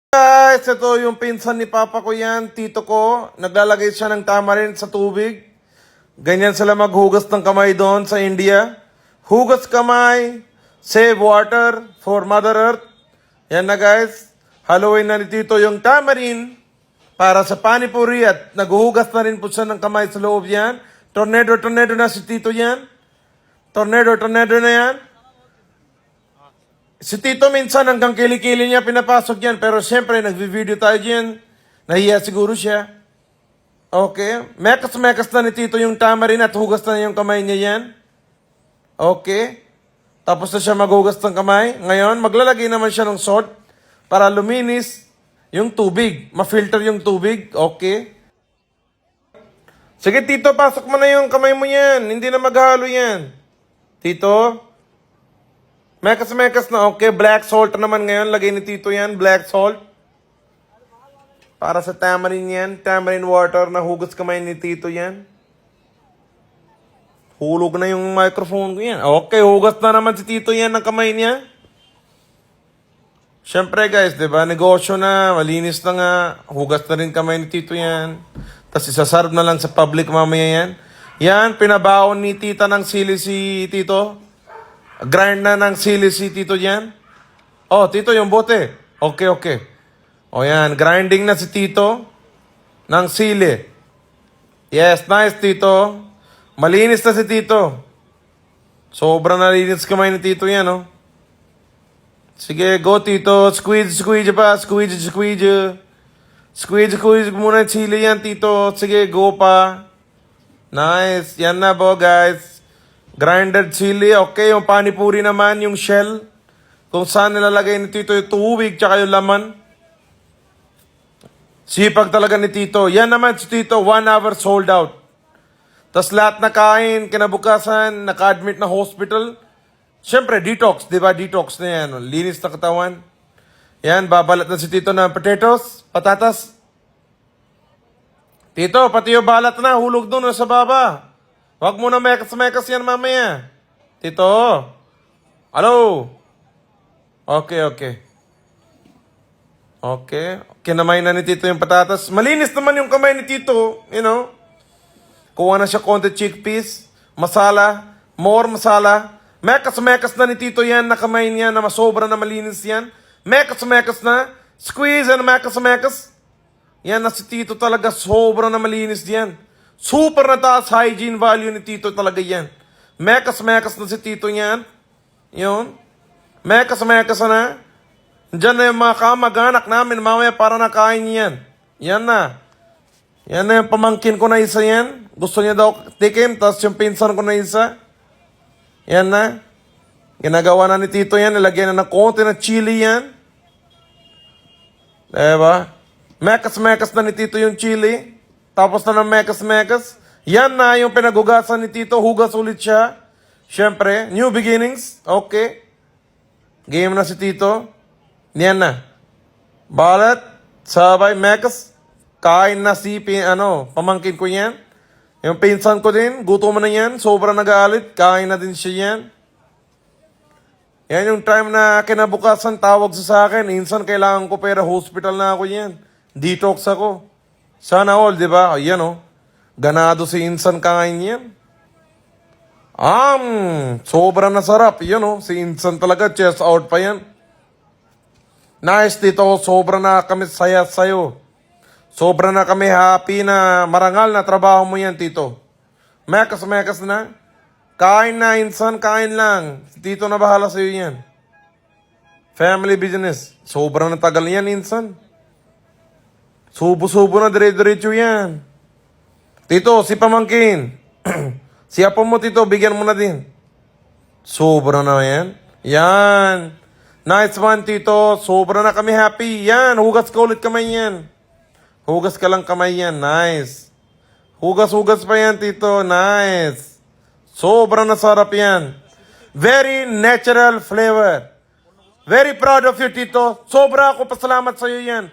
Guys, ito yung pinsan ni Papa ko yan, tito ko. Naglalagay siya ng tamarind sa tubig. Ganyan sila maghugas ng kamay doon sa India. Hugas kamay, save water for Mother Earth. Yan na guys. Haluin na ni tito yung tamarind para sa panipuri at naghuhugas na rin po siya ng kamay sa loob yan. Tornado na si tito yan. Tornado na yan. Si Tito minsan hanggang kilikili niya pinapasok yan. Pero siyempre, nagvi-video tayo dyan. Nahiya siguro siya. Okay. Mekas na ni Tito yung tamarin at hugas na yung kamay niya yan. Okay. Tapos na siya maghugas ng kamay. Ngayon, maglalagay naman siya ng salt para luminis yung tubig. Ma-filter yung tubig. Okay. Sige, Tito, pasok mo na yung kamay mo yan. Hindi na maghalo yan. Tito? Mekas na, okay. Black salt naman ngayon. Lagay ni Tito yan, black salt. Para sa tamarind yan. Tamarind water na hugas kamay ni Tito yan. Hulog na yung microphone ko yan. Okay, hugas na naman si Tito yan ng kamay niya. Siyempre guys, diba? Negosyo na, malinis na nga. Hugas na rin kamay ni Tito yan. Tapos isasarb na lang sa public mamaya yan. Yan, pinabaon ni Tita ng sili si Tito. Grind na ng sili si Tito dyan. Oh, Tito, yung bote. Okay. O yan, grinding na si Tito ng sili. Yes, nice, Tito. Malinis na si Tito. Sobrang nalinis kamay ni Tito yan, oh. Sige, go, Tito. Squeeze pa. Squeeze muna yung sili yan, Tito. Sige, go pa. Nice. Yan na po, guys. Grinded chili, okay. Yung panipuri naman, yung shell. Kung saan nilalagay ni Tito yung tubig tsaka yung laman. Sipag talaga ni Tito. Yan naman si Tito, 1 hour sold out. Tapos lahat na kain, kinabukasan, naka-admit na hospital. Siyempre, detox, di ba? Detox na yan. Linis na katawan. Yan, babalat na si Tito ng patatas. Tito, pati yung balat na, hulog doon sa baba. Huwag mo na mekas yan mamaya. Tito. Hello. Okay. Kinamay na ni Tito yung patatas. Malinis naman yung kamay ni Tito. You know. Kuha na siya konti chickpeas. Masala. More masala. Mekas na ni Tito yan na kamay niya na masobra na malinis yan. Mekas na. Squeeze and mekas. Yan na si Tito talaga. Sobra na malinis yan. Super na taas hygiene value ni Tito talaga yan. Mekas na si Tito yan. Yun. Mekas na. Diyan na yung mga kamag-anak namin mamaya para nakain yan. Yan na yung pamangkin ko na isa yan. Gusto niya daw tikim. Tapos yung pinsan ko na isa. Yan na. Ginagawa na ni Tito yan. Nilagyan na ng konti na chili yan. Diba? Mekas na ni Tito yung chili. Tapos na ng mekas. Yan na yung pinagugasan ni Tito. Hugas ulit siya. Siyempre, new beginnings. Okay. Game na si Tito. Yan na. Balat. Sabay, mekas. Kain na si pamangkin ko yan. Yung pinsan ko din. Gutom na yan. Sobrang nagalit. Kain na din siya yan. Yan yung time na kinabukasan tawag sa akin. Insan kailangan ko pera. Hospital na ako yan. Detox ako. Sana all, di ba? Ayan, oh. Ganado si Insan kain yan. Sobrang nasarap. Yan, oh. Si Insan talaga, chest out pa yan. Nice, Tito. Sobrang na kami saya sa'yo. Sobrang na kami happy na marangal na trabaho mo yan, Tito. Mekas na. Kain na, Insan. Kain lang. Si Tito na bahala sa'yo yan. Family business. Sobrang natagal yan, Insan. Subo na, dire-diretso yan. Tito, si pamangkin. Si apo mo, Tito, bigyan mo na din. Sobra na yan. Yan. Nice one, Tito. Sobra na kami happy. Yan, hugas ka ulit kamay yan. Hugas ka lang kamay yan. Nice. Hugas pa yan, Tito. Nice. Sobra na sarap yan. Very natural flavor. Very proud of you, Tito. Sobra ako pasalamat sa'yo yan.